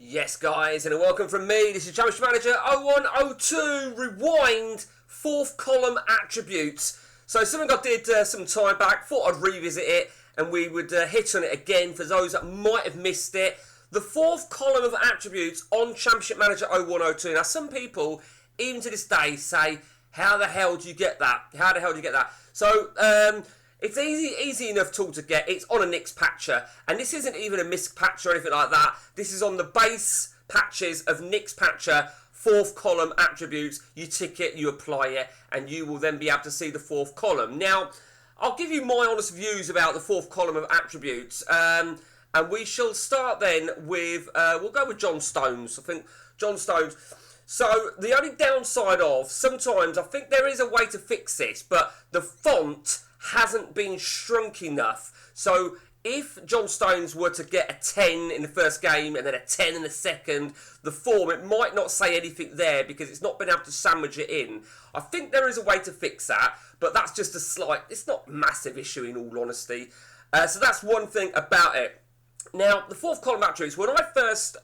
Yes, guys, and a welcome from me. This is Championship Manager 0102 Rewind, fourth column attributes. So something I did some time back, thought I'd revisit it, and we would hit on it again for those that might have missed it. The fourth column of attributes on Championship Manager 0102. Now, some people, even to this day, say, how the hell do you get that? How the hell do you get that? So, it's easy enough tool to get. It's on a Nix patcher. And this isn't even a MISC patcher or anything like that. This is on the base patches of Nix patcher, fourth column attributes. You tick it, you apply it, and you will then be able to see the fourth column. Now, I'll give you my honest views about the fourth column of attributes. And we shall start then with, we'll go with John Stones. I think John Stones. So, the only downside of, sometimes I think there is a way to fix this, but the font hasn't been shrunk enough. So if John Stones were to get a 10 in the first game and then a 10 in the second, the form, it might not say anything there because it's not been able to sandwich it in. I think there is a way to fix that, but that's just a slight, it's not a massive issue in all honesty. So that's one thing about it. Now, the fourth column attributes, when I first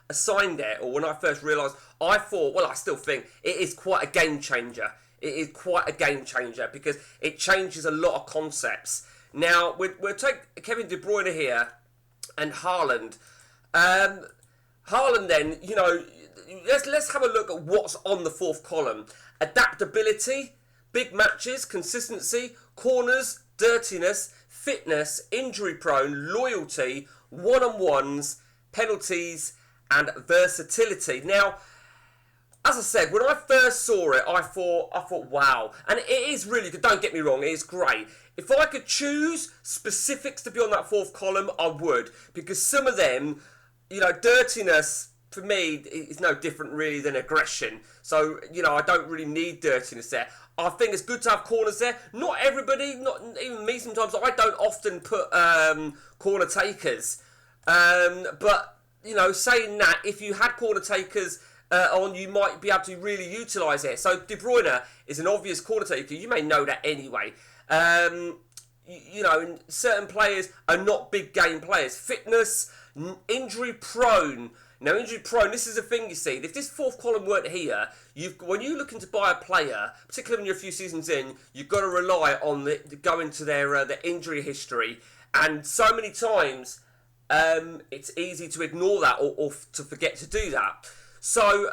assigned it, or when I first realised, I thought, well, I still think it is quite a game changer. It is quite a game changer because it changes a lot of concepts. Now, we'll take Kevin De Bruyne here and Haaland. Haaland then, you know, let's have a look at what's on the fourth column. Adaptability, big matches, consistency, corners, dirtiness, fitness, injury prone, loyalty, one-on-ones, penalties, and versatility. Now, as I said, when I first saw it, I thought, wow. And it is really good, don't get me wrong, it is great. If I could choose specifics to be on that fourth column, I would. Because some of them, you know, dirtiness, for me, is no different really than aggression. So, you know, I don't really need dirtiness there. I think it's good to have corners there. Not everybody, not even me sometimes, I don't often put corner takers. But, you know, saying that, if you had corner takers on, you might be able to really utilise it. So De Bruyne is an obvious corner taker. You may know that anyway. You know, certain players are not big game players. Fitness, injury prone. Now, injury prone, this is the thing you see. If this fourth column weren't here, when you're looking to buy a player, particularly when you're a few seasons in, you've got to rely on going to their injury history. And so many times, it's easy to ignore that or to forget to do that. So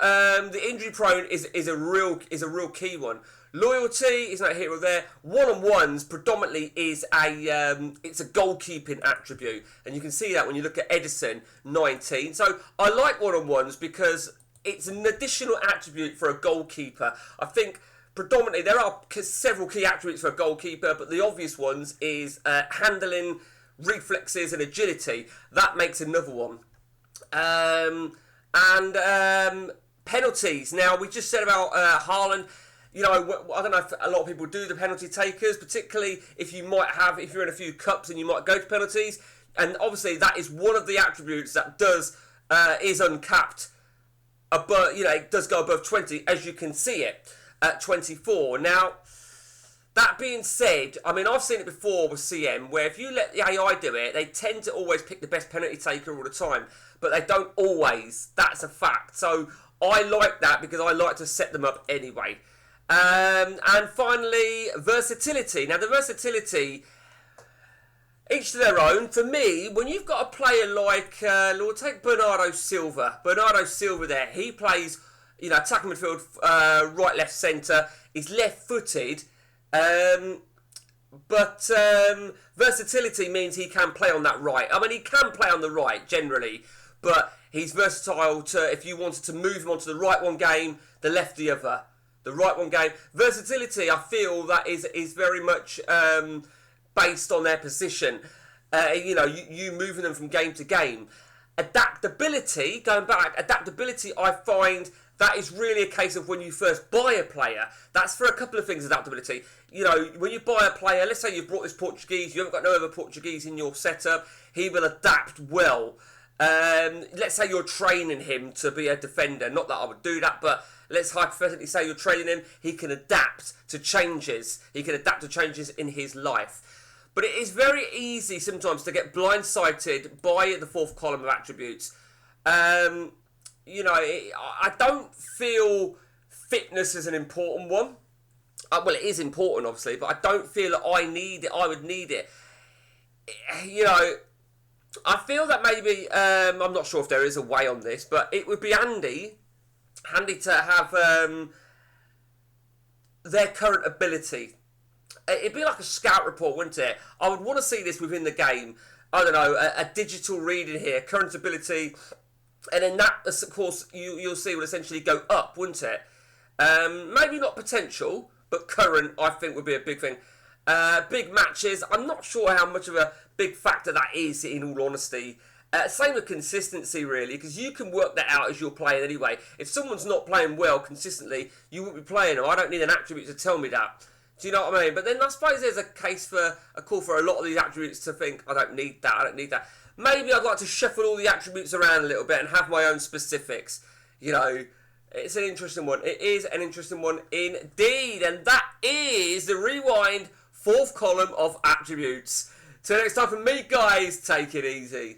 the injury prone is a real key one. Loyalty is not here or there. One-on-ones predominantly is it's a goalkeeping attribute, and you can see that when you look at Edison 19. So I like one-on-ones because it's an additional attribute for a goalkeeper. I think predominantly there are several key attributes for a goalkeeper, but the obvious ones is handling, reflexes, and agility. That makes another one. And penalties. Now, we just said about Haaland. You know, I don't know if a lot of people do the penalty takers, particularly if you're in a few cups and you might go to penalties. And obviously, that is one of the attributes that is uncapped. But, you know, it does go above 20, as you can see it, at 24. Now, that being said, I mean, I've seen it before with CM, where if you let the AI do it, they tend to always pick the best penalty taker all the time. But they don't always. That's a fact. So I like that because I like to set them up anyway. And finally, versatility. Now, the versatility, each to their own. For me, when you've got a player like, we'll take Bernardo Silva. Bernardo Silva there. He plays, you know, attacking midfield, right, left, centre. He's left-footed. But versatility means he can play on that right. I mean, he can play on the right, generally. But he's versatile to, if you wanted to move him onto the right one game, the left the other. The right one game. Versatility, I feel that is very much based on their position. You know, you moving them from game to game. Adaptability, going back, adaptability, I find that is really a case of when you first buy a player. That's for a couple of things, adaptability. You know, when you buy a player, let's say you've brought this Portuguese, you haven't got no other Portuguese in your setup, he will adapt well. Let's say you're training him to be a defender. Not that I would do that, but let's hypothetically say you're training him. He can adapt to changes. He can adapt to changes in his life. But it is very easy sometimes to get blindsided by the fourth column of attributes. You know, I don't feel fitness is an important one. Well, it is important, obviously, but I don't feel that I need it. I would need it. You know, I feel that maybe, I'm not sure if there is a way on this, but it would be handy to have their current ability. It'd be like a scout report, wouldn't it? I would want to see this within the game. I don't know, a digital reading here, current ability, and then that, of course, you'll see will essentially go up, wouldn't it? Maybe not potential, but current, I think, would be a big thing. Big matches, I'm not sure how much of a big factor that is, in all honesty. Same with consistency, really, because you can work that out as you're playing anyway. If someone's not playing well consistently, you won't be playing them. I don't need an attribute to tell me that. Do you know what I mean? But then I suppose there's a call for a lot of these attributes to think, I don't need that. Maybe I'd like to shuffle all the attributes around a little bit and have my own specifics. You know, it's an interesting one. It is an interesting one indeed. And that is the Rewind 4th column of attributes. Till next time from me, guys, take it easy.